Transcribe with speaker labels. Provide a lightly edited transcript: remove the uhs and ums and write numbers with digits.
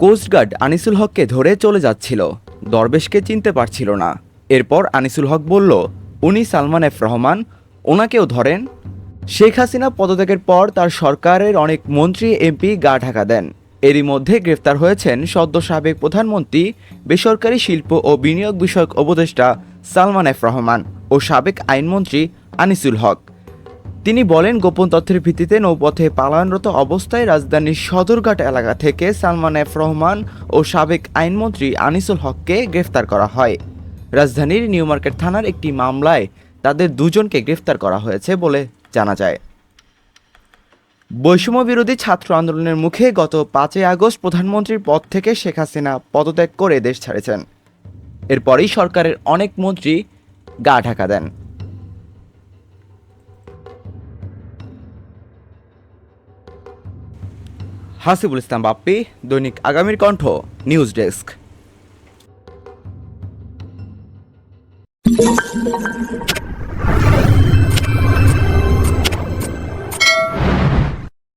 Speaker 1: Coast guard Anisul হককে ধরে চলে যাচ্ছিল। দরবেশকে চিনতে পারছিল না। এরপর আনিসুল হক বলল, উনি সালমান এফ রহমান, ওনাকেও ধরেন। শেখ হাসিনা পদত্যাগের পর তার সরকারের অনেক মন্ত্রী এমপি গা ঢাকা দেন। এরই মধ্যে গ্রেফতার হয়েছেন সদ্য সাবেক প্রধানমন্ত্রী, বেসরকারি শিল্প ও বিনিয়োগ বিষয়ক উপদেষ্টা সালমান এফ রহমান ও সাবেক আইনমন্ত্রী আনিসুল হক। তিনি বলেন, গোপন তথ্যের ভিত্তিতে নৌপথে পালায়নরত অবস্থায় রাজধানীর সদরঘাট এলাকা থেকে সালমান এফ রহমান ও সাবেক আইনমন্ত্রী আনিসুল হককে গ্রেফতার করা হয়। রাজধানীর নিউ মার্কেট থানার একটি মামলায় তাদের দুজনকে গ্রেফতার করা হয়েছে বলে জানা যায়। বৈষম্য বিরোধী ছাত্র আন্দোলনের মুখে গত 5 আগস্ট প্রধানমন্ত্রীর পদ থেকে শেখ হাসিনা পদত্যাগ করে দেশ ছাড়েছেন। এরপরই সরকারের অনেক মন্ত্রী গা ঢাকা দেন। হাসিবুল ইসলাম বাপ্পি, দৈনিক আগামীর কণ্ঠ, নিউজ ডেস্ক।